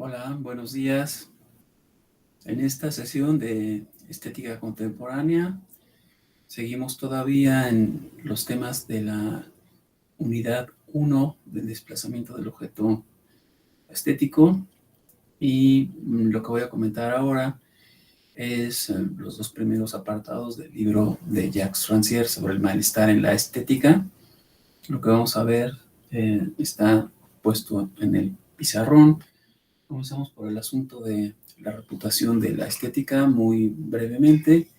Hola, buenos días. En esta sesión de estética contemporánea seguimos todavía en los temas de la unidad 1 del desplazamiento del objeto estético y lo que voy a comentar ahora es los dos primeros apartados del libro de Jacques Rancière sobre el malestar en la estética. Lo que vamos a ver está puesto en el pizarrón. Comenzamos por el asunto de la reputación de la estética muy brevemente.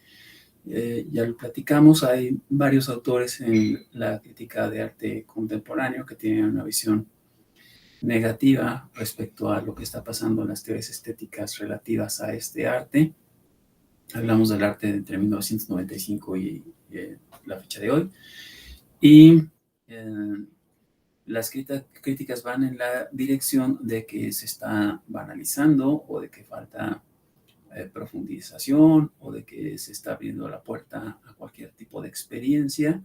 Ya lo platicamos, hay varios autores en la crítica de arte contemporáneo que tienen una visión negativa respecto a lo que está pasando en las teorías estéticas relativas a este arte. Hablamos del arte entre 1995 y la fecha de hoy. Y las críticas van en la dirección de que se está banalizando o de que falta profundización o de que se está abriendo la puerta a cualquier tipo de experiencia,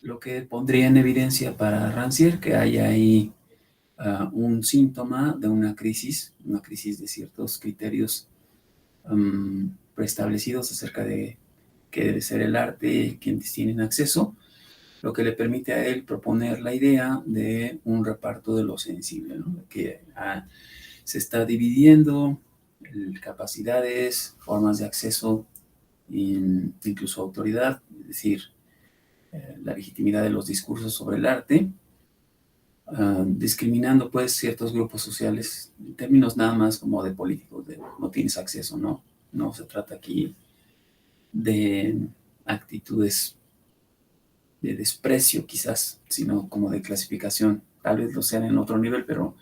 lo que pondría en evidencia para Rancière que hay ahí un síntoma de una crisis de ciertos criterios preestablecidos acerca de qué debe ser el arte, quienes tienen acceso, lo que le permite a él proponer la idea de un reparto de lo sensible, ¿no? Que se está dividiendo capacidades, formas de acceso, incluso autoridad, es decir, la legitimidad de los discursos sobre el arte, discriminando pues ciertos grupos sociales en términos nada más como de políticos, de no tienes acceso, no se trata aquí de actitudes de desprecio quizás, sino como de clasificación, tal vez lo sean en otro nivel, pero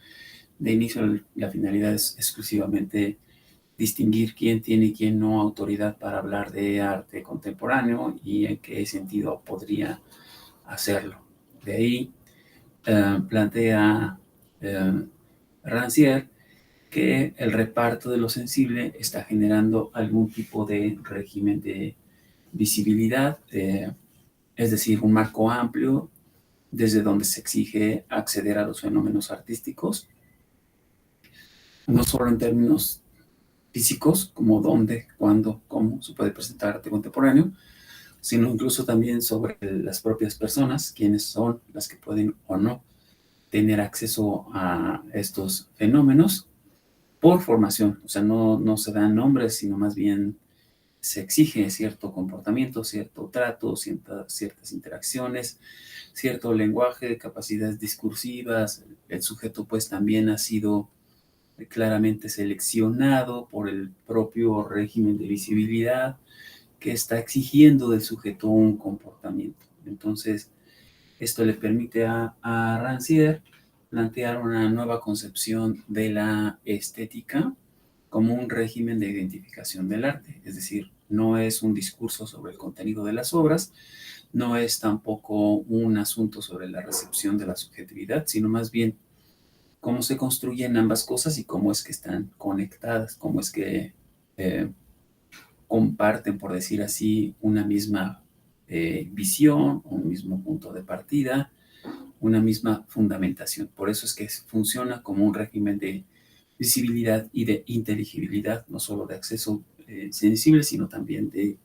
de inicio la finalidad es exclusivamente distinguir quién tiene y quién no autoridad para hablar de arte contemporáneo y en qué sentido podría hacerlo. De ahí plantea Rancière que el reparto de lo sensible está generando algún tipo de régimen de visibilidad, es decir, un marco amplio desde donde se exige acceder a los fenómenos artísticos, no solo en términos físicos, como dónde, cuándo, cómo se puede presentar arte contemporáneo, sino incluso también sobre las propias personas, quiénes son las que pueden o no tener acceso a estos fenómenos por formación. O sea, no se dan nombres, sino más bien se exige cierto comportamiento, cierto trato, ciertas interacciones, cierto lenguaje, capacidades discursivas. El sujeto pues también ha sido claramente seleccionado por el propio régimen de visibilidad que está exigiendo del sujeto un comportamiento. Entonces, esto le permite a Rancière plantear una nueva concepción de la estética como un régimen de identificación del arte, es decir, no es un discurso sobre el contenido de las obras, no es tampoco un asunto sobre la recepción de la subjetividad, sino más bien cómo se construyen ambas cosas y cómo es que están conectadas, cómo es que comparten, por decir así, una misma visión, un mismo punto de partida, una misma fundamentación. Por eso es que funciona como un régimen de visibilidad y de inteligibilidad, no solo de acceso sensible, sino también de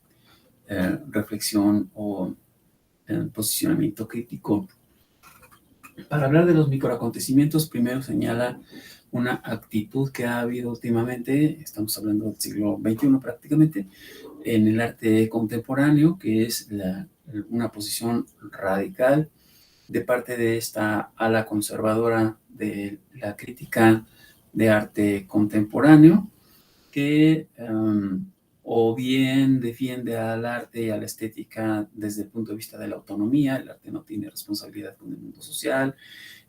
reflexión o posicionamiento crítico. Para hablar de los microacontecimientos, primero señala una actitud que ha habido últimamente, estamos hablando del siglo XXI prácticamente, en el arte contemporáneo, que es una posición radical de parte de esta ala conservadora de la crítica de arte contemporáneo, que o bien defiende al arte y a la estética desde el punto de vista de la autonomía, el arte no tiene responsabilidad con el mundo social,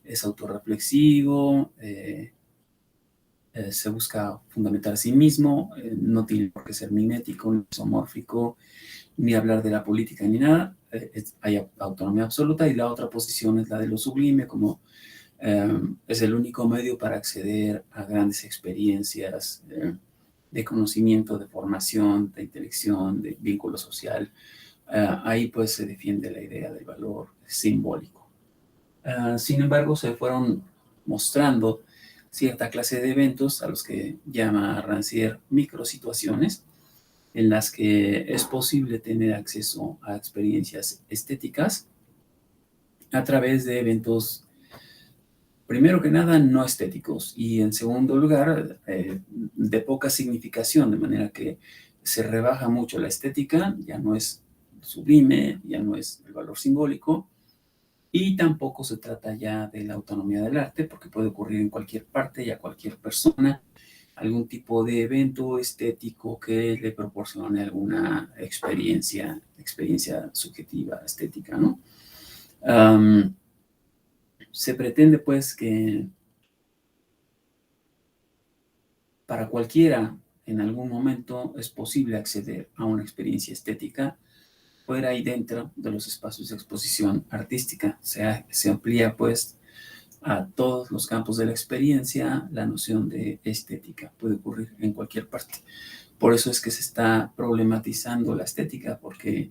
es autorreflexivo, se busca fundamentar a sí mismo, no tiene por qué ser mimético, ni isomórfico, ni hablar de la política ni nada, hay autonomía absoluta, y la otra posición es la de lo sublime, como es el único medio para acceder a grandes experiencias de conocimiento, de formación, de intelección, de vínculo social. Ahí pues se defiende la idea del valor simbólico. Sin embargo, se fueron mostrando cierta clase de eventos a los que llama Rancière microsituaciones, en las que es posible tener acceso a experiencias estéticas a través de eventos, primero que nada, no estéticos, y en segundo lugar, de poca significación, de manera que se rebaja mucho la estética, ya no es sublime, ya no es el valor simbólico, y tampoco se trata ya de la autonomía del arte, porque puede ocurrir en cualquier parte y a cualquier persona, algún tipo de evento estético que le proporcione alguna experiencia subjetiva, estética, ¿no? Um, Se pretende, pues, que para cualquiera en algún momento es posible acceder a una experiencia estética fuera y dentro de los espacios de exposición artística. Se amplía, pues, a todos los campos de la experiencia la noción de estética. Puede ocurrir en cualquier parte. Por eso es que se está problematizando la estética, porque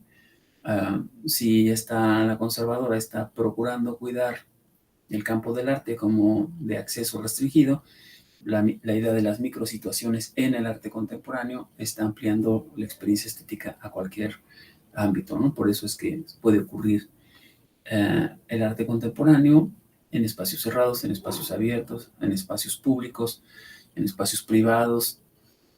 si la conservadora está procurando cuidar el campo del arte como de acceso restringido, la idea de las microsituaciones en el arte contemporáneo está ampliando la experiencia estética a cualquier ámbito, ¿no? Por eso es que puede ocurrir el arte contemporáneo en espacios cerrados, en espacios abiertos, en espacios públicos, en espacios privados,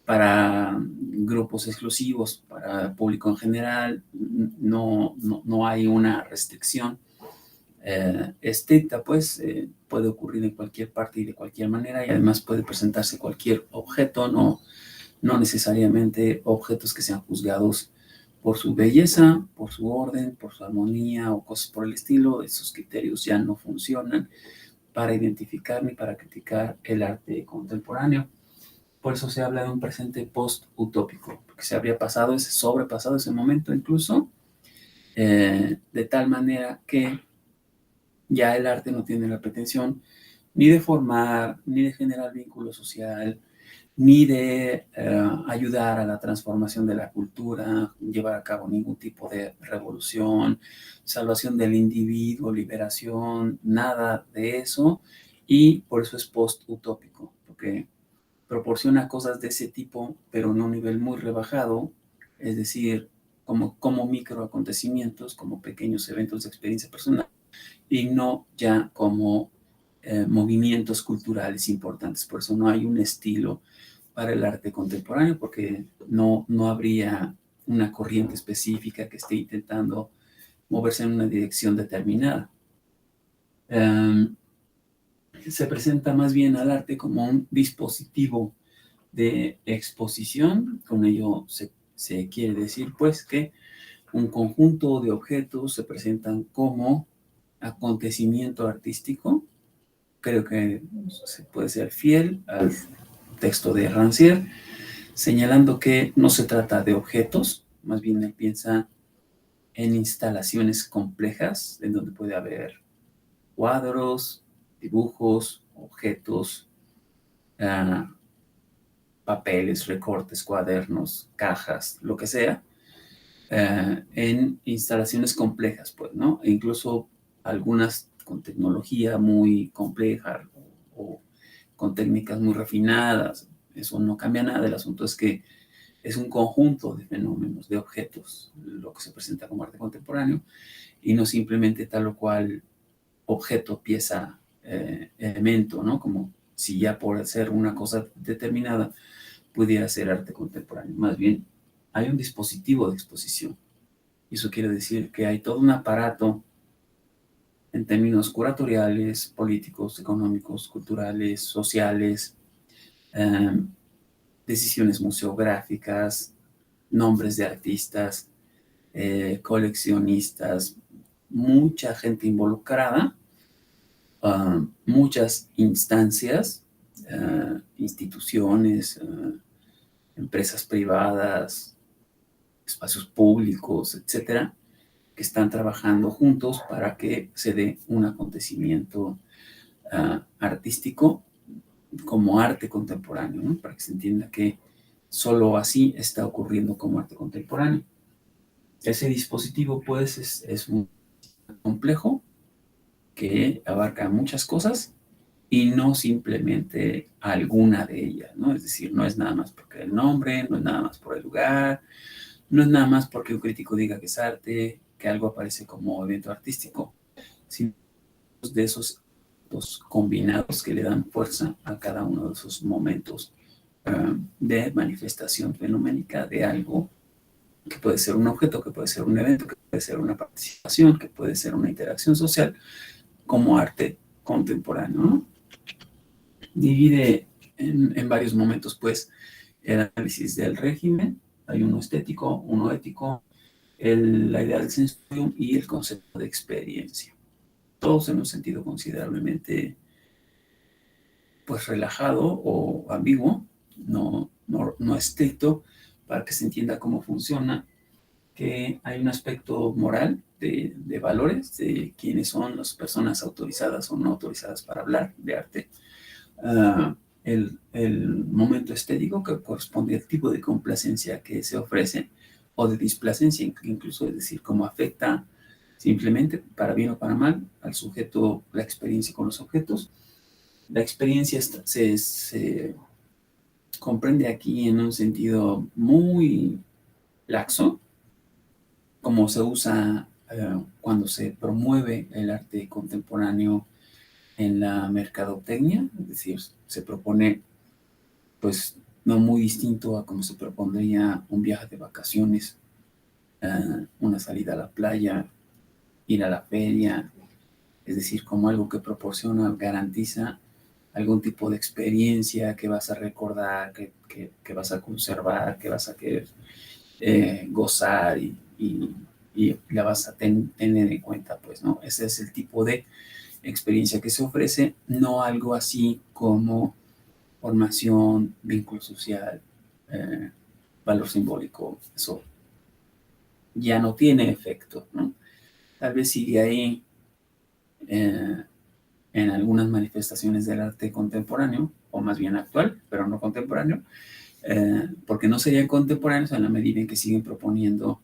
para grupos exclusivos, para público en general. No hay una restricción estricta, pues puede ocurrir en cualquier parte y de cualquier manera, y además puede presentarse cualquier objeto, no necesariamente objetos que sean juzgados por su belleza, por su orden, por su armonía o cosas por el estilo. Esos criterios ya no funcionan para identificar ni para criticar el arte contemporáneo. Por eso se habla de un presente post-utópico, porque se habría sobrepasado ese momento incluso, de tal manera que ya el arte no tiene la pretensión ni de formar, ni de generar vínculo social, ni de ayudar a la transformación de la cultura, llevar a cabo ningún tipo de revolución, salvación del individuo, liberación, nada de eso. Y por eso es post-utópico, porque proporciona cosas de ese tipo, pero en un nivel muy rebajado, es decir, como microacontecimientos, como pequeños eventos de experiencia personal, y no ya como movimientos culturales importantes. Por eso no hay un estilo para el arte contemporáneo, porque no habría una corriente específica que esté intentando moverse en una dirección determinada. Se presenta más bien al arte como un dispositivo de exposición. Con ello se quiere decir, pues, que un conjunto de objetos se presentan como acontecimiento artístico. Creo que se puede ser fiel al texto de Rancière, señalando que no se trata de objetos, más bien él piensa en instalaciones complejas, en donde puede haber cuadros, dibujos, objetos, uh, papeles, recortes, cuadernos, cajas, lo que sea, en instalaciones complejas, pues, ¿no? E incluso algunas con tecnología muy compleja o con técnicas muy refinadas. Eso no cambia nada. El asunto es que es un conjunto de fenómenos, de objetos, lo que se presenta como arte contemporáneo, y no simplemente tal o cual objeto, pieza, elemento, ¿no? Como si ya por ser una cosa determinada pudiera ser arte contemporáneo. Más bien, hay un dispositivo de exposición. Y eso quiere decir que hay todo un aparato en términos curatoriales, políticos, económicos, culturales, sociales, eh, decisiones museográficas, nombres de artistas, coleccionistas, mucha gente involucrada, muchas instancias, instituciones, empresas privadas, espacios públicos, etcétera, que están trabajando juntos para que se dé un acontecimiento artístico como arte contemporáneo, ¿no? Para que se entienda que solo así está ocurriendo como arte contemporáneo. Ese dispositivo, pues, es muy complejo, que abarca muchas cosas y no simplemente alguna de ellas, ¿no? Es decir, no es nada más porque el nombre, no es nada más por el lugar, no es nada más porque un crítico diga que es arte, que algo aparece como evento artístico, sino de esos dos combinados que le dan fuerza a cada uno de esos momentos de manifestación fenoménica de algo que puede ser un objeto, que puede ser un evento, que puede ser una participación, que puede ser una interacción social, como arte contemporáneo, ¿no? Divide en varios momentos, pues, el análisis del régimen. Hay uno estético, uno ético, la idea del sensorium y el concepto de experiencia. Todos en un sentido considerablemente, pues, relajado o ambiguo, no estricto, para que se entienda cómo funciona, que hay un aspecto moral de valores, de quiénes son las personas autorizadas o no autorizadas para hablar de arte. Uh, el momento estético que corresponde al tipo de complacencia que se ofrece o de displacencia incluso, es decir, cómo afecta simplemente para bien o para mal al sujeto la experiencia con los objetos. La experiencia se comprende aquí en un sentido muy laxo, como se usa cuando se promueve el arte contemporáneo en la mercadotecnia, es decir, se propone, pues, no muy distinto a como se propondría un viaje de vacaciones, una salida a la playa, ir a la feria, es decir, como algo que proporciona, garantiza algún tipo de experiencia que vas a recordar, que vas a conservar, que vas a querer gozar y la vas a tener en cuenta, pues, ¿no? Ese es el tipo de experiencia que se ofrece, no algo así como formación, vínculo social, eh, valor simbólico. Eso ya no tiene efecto, ¿no? Tal vez sigue ahí eh, en algunas manifestaciones del arte contemporáneo, o más bien actual, pero no contemporáneo, porque no serían contemporáneos en la medida en que siguen proponiendo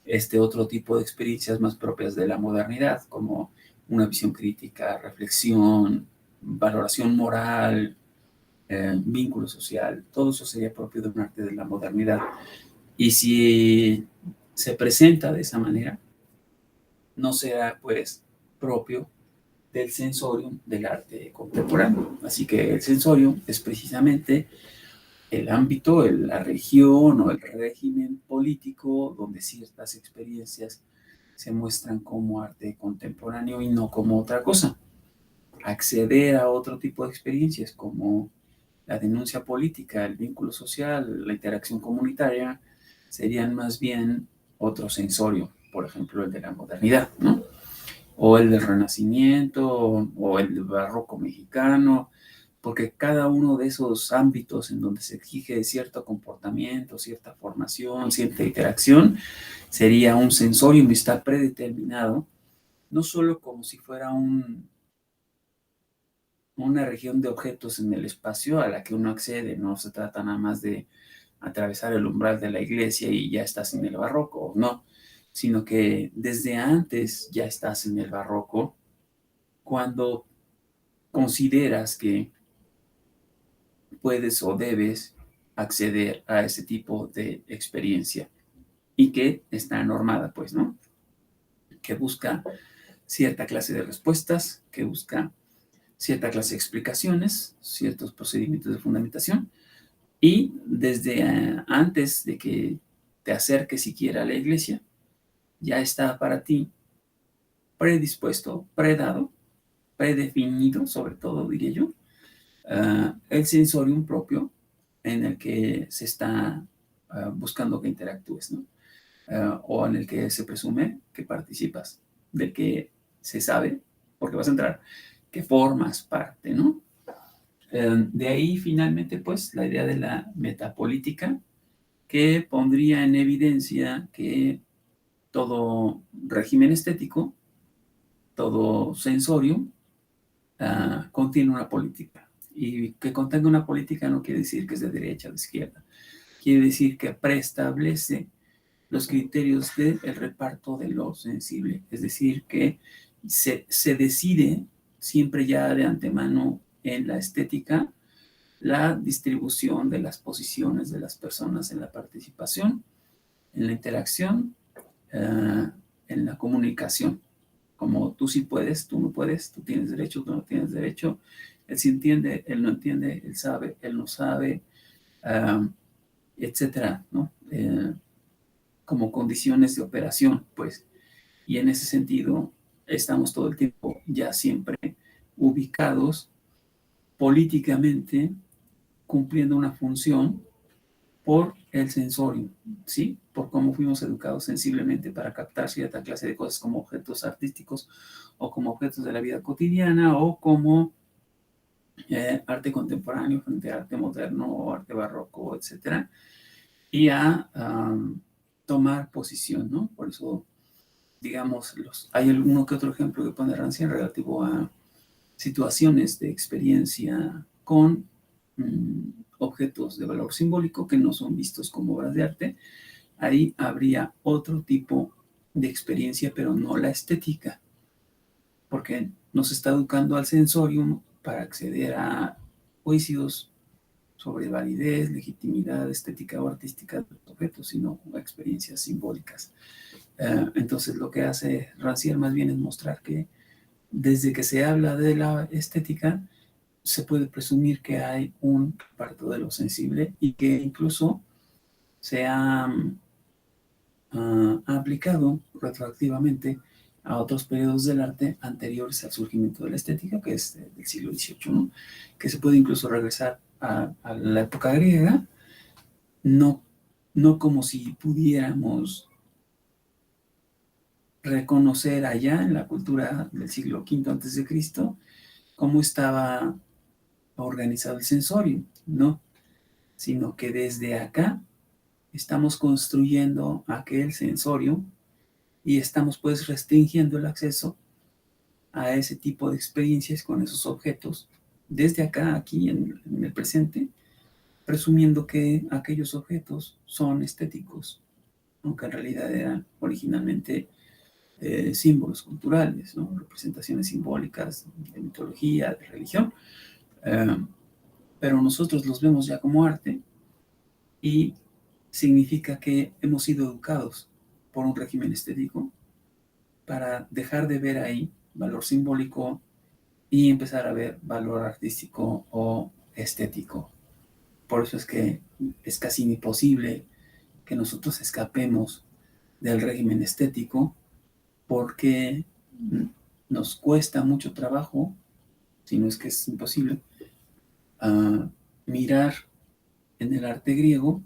este otro tipo de experiencias más propias de la modernidad, como una visión crítica, reflexión, valoración moral, vínculo social. Todo eso sería propio de un arte de la modernidad. Y si se presenta de esa manera, no será, pues, propio del sensorium del arte contemporáneo. Así que el sensorium es precisamente el ámbito, la región o el régimen político donde ciertas experiencias se muestran como arte contemporáneo y no como otra cosa. Acceder a otro tipo de experiencias como la denuncia política, el vínculo social, la interacción comunitaria, serían más bien otro sensorio, por ejemplo, el de la modernidad, ¿no? O el del Renacimiento, o el del barroco mexicano, porque cada uno de esos ámbitos en donde se exige cierto comportamiento, cierta formación, cierta interacción, sería un sensorium y está predeterminado, no solo como si fuera una región de objetos en el espacio a la que uno accede, no se trata nada más de atravesar el umbral de la iglesia y ya estás en el barroco, no, sino que desde antes ya estás en el barroco cuando consideras que puedes o debes acceder a ese tipo de experiencia y que está normada, pues, ¿no? Que busca cierta clase de respuestas, que busca cierta clase de explicaciones, ciertos procedimientos de fundamentación y desde antes de que te acerques siquiera a la iglesia, ya está para ti predispuesto, predado, predefinido, sobre todo, diría yo, el sensorium propio en el que se está buscando que interactúes, ¿no? O en el que se presume que participas, del que se sabe, porque vas a entrar, que formas parte, ¿no? De ahí finalmente, pues, la idea de la metapolítica, que pondría en evidencia que todo régimen estético, todo sensorium, contiene una política. Y que contenga una política no quiere decir que es de derecha o de izquierda. Quiere decir que preestablece los criterios del reparto de lo sensible. Es decir, que se decide siempre ya de antemano en la estética la distribución de las posiciones de las personas en la participación, en la interacción, eh, en la comunicación. Como tú sí puedes, tú no puedes, tú tienes derecho, tú no tienes derecho, él sí entiende, él no entiende, él sabe, él no sabe, etcétera, ¿no? Como condiciones de operación, pues. Y en ese sentido, estamos todo el tiempo ya siempre ubicados políticamente, cumpliendo una función por el sensorium, ¿sí? Por cómo fuimos educados sensiblemente para captar cierta clase de cosas como objetos artísticos o como objetos de la vida cotidiana o como arte contemporáneo frente a arte moderno o arte barroco, etcétera, y a tomar posición, ¿no? Por eso, digamos, hay uno que otro ejemplo que pone Rancière relativo a situaciones de experiencia con objetos de valor simbólico que no son vistos como obras de arte. Ahí habría otro tipo de experiencia, pero no la estética, porque nos está educando al sensorium para acceder a juicios sobre validez, legitimidad estética o artística de los objetos, sino a experiencias simbólicas. Entonces, lo que hace Rancière más bien es mostrar que desde que se habla de la estética, se puede presumir que hay un parto de lo sensible y que incluso se ha aplicado retroactivamente a otros periodos del arte anteriores al surgimiento de la estética, que es del siglo XVIII, ¿no? Que se puede incluso regresar a la época griega, no, no como si pudiéramos reconocer allá en la cultura del siglo V antes de Cristo cómo estaba organizado el sensorio, ¿no? Sino que desde acá estamos construyendo aquel sensorio y estamos pues restringiendo el acceso a ese tipo de experiencias con esos objetos desde acá, aquí en el presente, presumiendo que aquellos objetos son estéticos, aunque en realidad eran originalmente símbolos culturales, ¿no? Representaciones simbólicas de mitología, de religión, eh, pero nosotros los vemos ya como arte y significa que hemos sido educados por un régimen estético para dejar de ver ahí valor simbólico y empezar a ver valor artístico o estético. Por eso es que es casi imposible que nosotros escapemos del régimen estético porque nos cuesta mucho trabajo, si no es que es imposible, mirar en el arte griego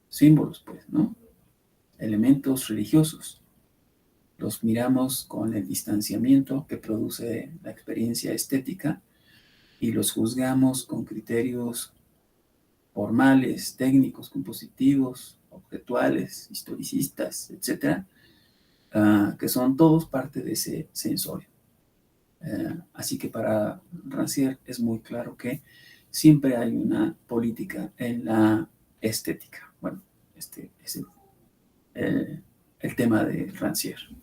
símbolos, pues, ¿no? Elementos religiosos. Los miramos con el distanciamiento que produce la experiencia estética y los juzgamos con criterios formales, técnicos, compositivos, objetuales, historicistas, etcétera, que son todos parte de ese sensorio. Así que para Rancière es muy claro que siempre hay una política en la estética. Bueno, este es el tema de Rancière.